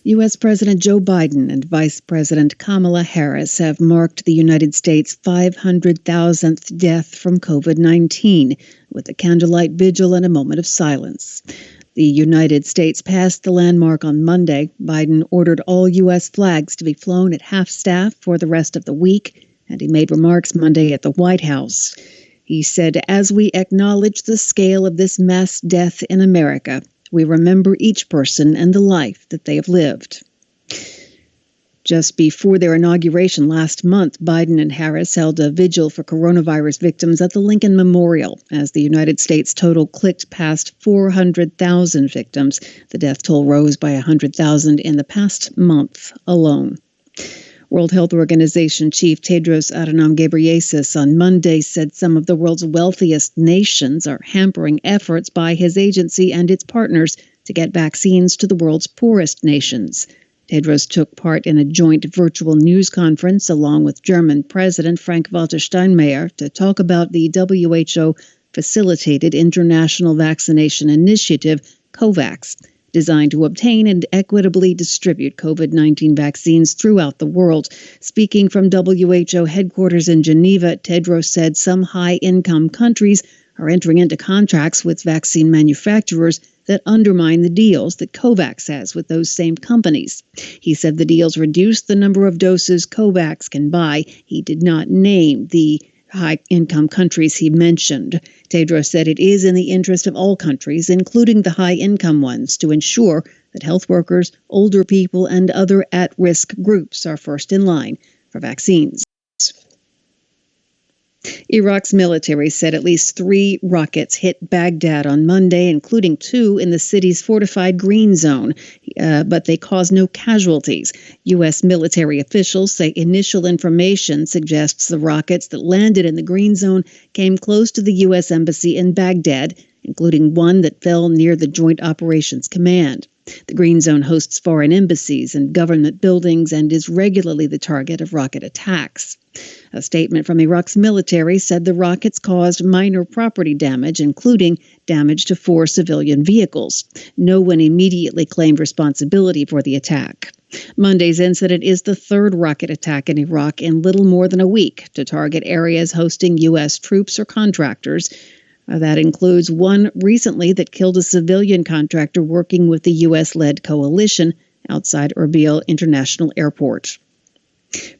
U.S. President Joe Biden and Vice President Kamala Harris have marked the United States' 500,000th death from COVID-19 with a candlelight vigil and a moment of silence. The United States passed the landmark on Monday. Biden ordered all U.S. flags to be flown at half-staff for the rest of the week, and he made remarks Monday at the White House. He said, "As we acknowledge the scale of this mass death in America, we remember each person and the life that they have lived." Just before their inauguration last month, Biden and Harris held a vigil for coronavirus victims at the Lincoln Memorial. As the United States total clicked past 400,000 victims, the death toll rose by 100,000 in the past month alone. World Health Organization Chief Tedros Adhanom Ghebreyesus on Monday said some of the world's wealthiest nations are hampering efforts by his agency and its partners to get vaccines to the world's poorest nations. Tedros took part in a joint virtual news conference along with German President Frank-Walter Steinmeier to talk about the WHO-facilitated international vaccination initiative, COVAX, designed to obtain and equitably distribute COVID-19 vaccines throughout the world. Speaking from WHO headquarters in Geneva, Tedros said some high-income countries are entering into contracts with vaccine manufacturers that undermine the deals that COVAX has with those same companies. He said the deals reduce the number of doses COVAX can buy. He did not name the high-income countries he mentioned. Tedros said it is in the interest of all countries, including the high-income ones, to ensure that health workers, older people, and other at-risk groups are first in line for vaccines. Iraq's military said at least 3 rockets hit Baghdad on Monday, including 2 in the city's fortified green zone, but they caused no casualties. U.S. military officials say initial information suggests the rockets that landed in the green zone came close to the U.S. embassy in Baghdad, including one that fell near the Joint Operations Command. The green zone hosts foreign embassies and government buildings and is regularly the target of rocket attacks. A statement from Iraq's military said the rockets caused minor property damage, including damage to 4 civilian vehicles. No one immediately claimed responsibility for the attack. Monday's incident is the 3rd rocket attack in Iraq in little more than a week to target areas hosting U.S. troops or contractors. That includes one recently that killed a civilian contractor working with the U.S.-led coalition outside Erbil International Airport.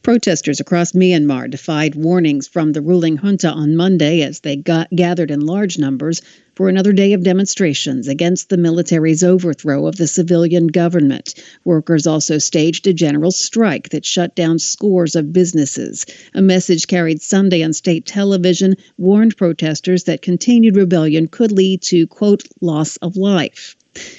Protesters across Myanmar defied warnings from the ruling junta on Monday as they gathered in large numbers for another day of demonstrations against the military's overthrow of the civilian government. Workers also staged a general strike that shut down scores of businesses. A message carried Sunday on state television warned protesters that continued rebellion could lead to, quote, loss of life.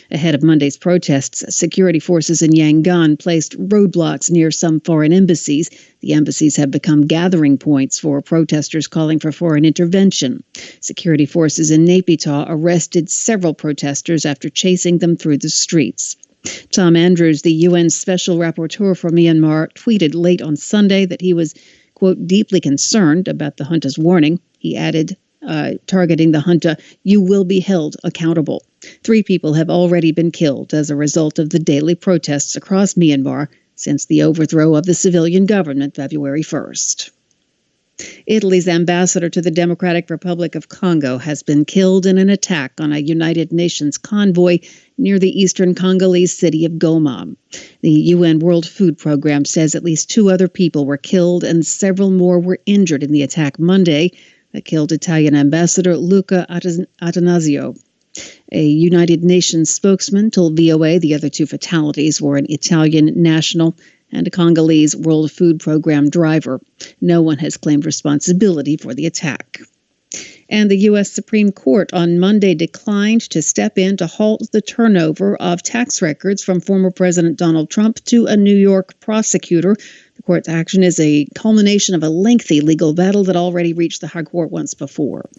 Ahead of Monday's protests, security forces in Yangon placed roadblocks near some foreign embassies. The embassies have become gathering points for protesters calling for foreign intervention. Security forces in Naypyidaw arrested several protesters after chasing them through the streets. Tom Andrews, the UN Special Rapporteur for Myanmar, tweeted late on Sunday that he was, quote, deeply concerned about the junta's warning. He added, targeting the junta, "You will be held accountable." 3 people have already been killed as a result of the daily protests across Myanmar since the overthrow of the civilian government February 1st. Italy's ambassador to the Democratic Republic of Congo has been killed in an attack on a United Nations convoy near the eastern Congolese city of Goma. The UN World Food Program says at least 2 other people were killed and several more were injured in the attack Monday that killed Italian ambassador Luca Attanasio. A United Nations spokesman told VOA the other 2 fatalities were an Italian national and a Congolese World Food Program driver. No one has claimed responsibility for the attack. And the U.S. Supreme Court on Monday declined to step in to halt the turnover of tax records from former President Donald Trump to a New York prosecutor. The court's action is a culmination of a lengthy legal battle that already reached the high court once before.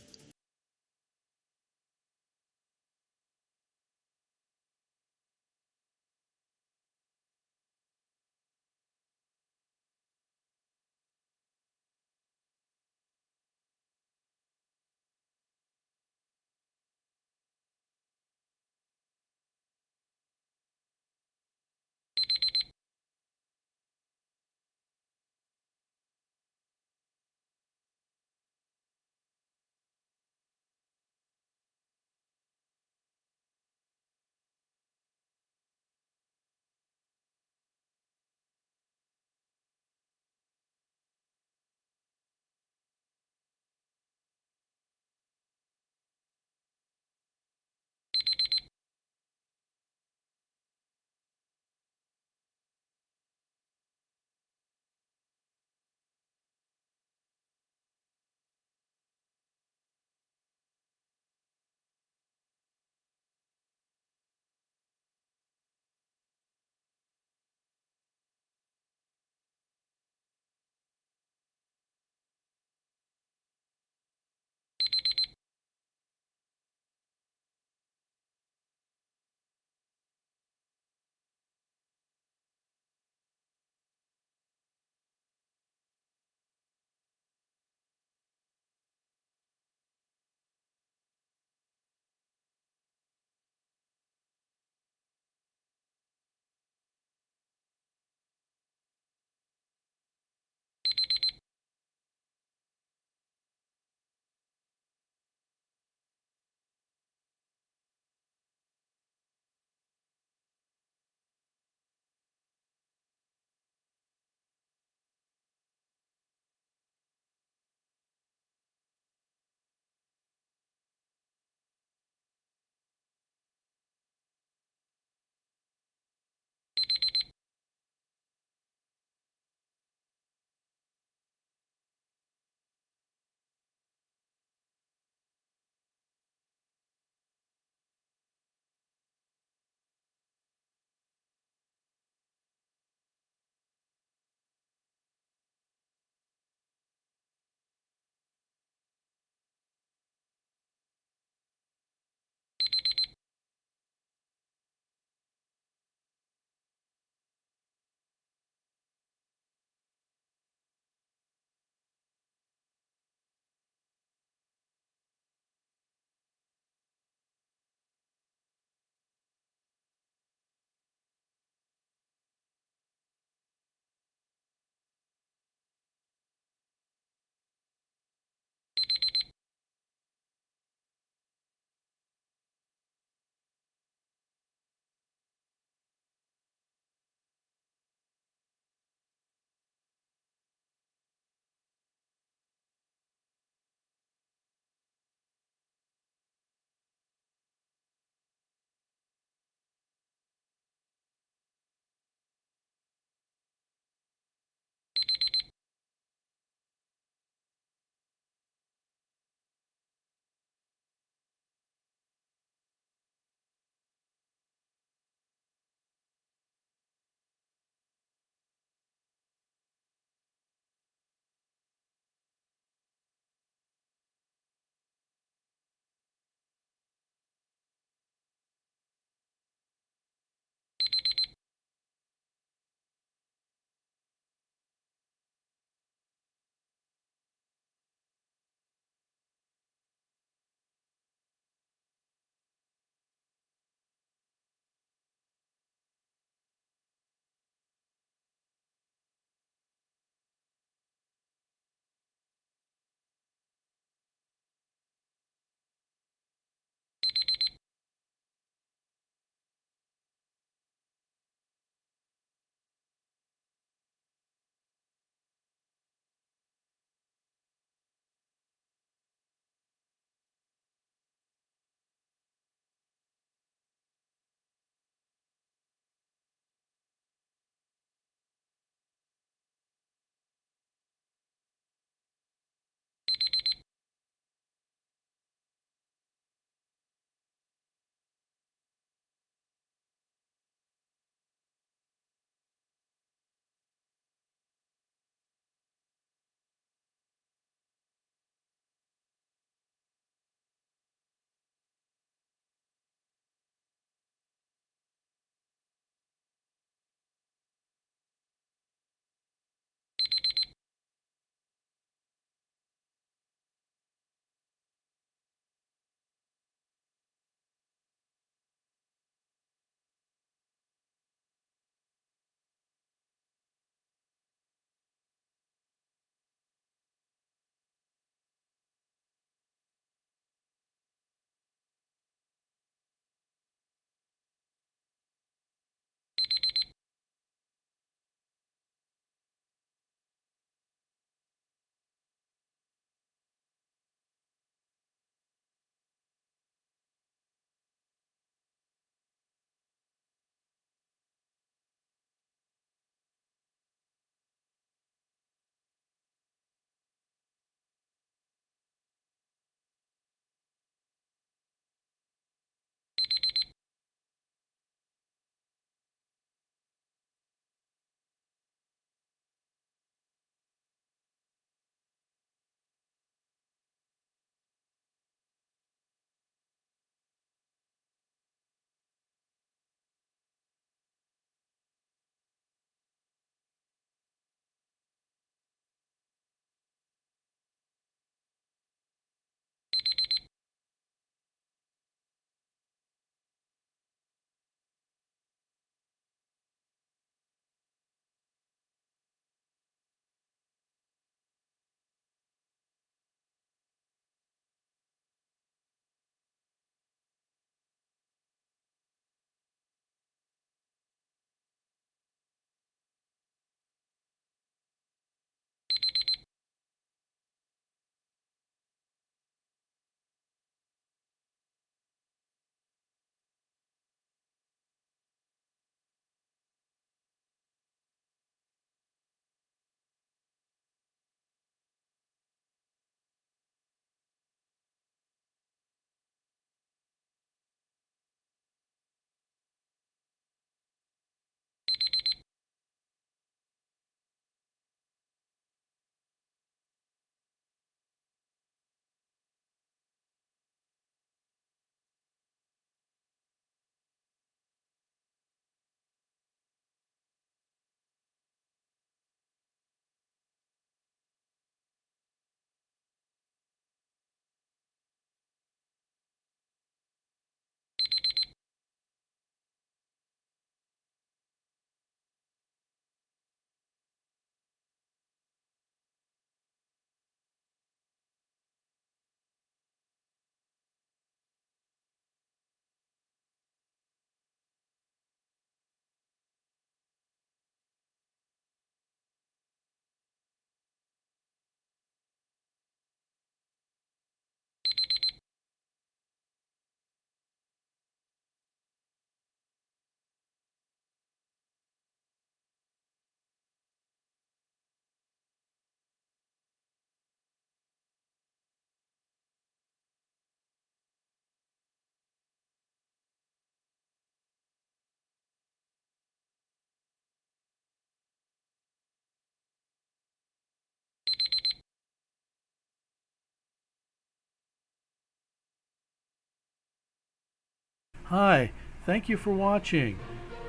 Hi, thank you for watching.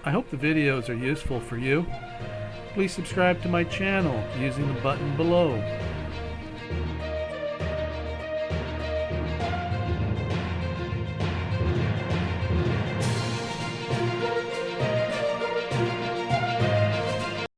I hope the videos are useful for you. Please subscribe to my channel using the button below.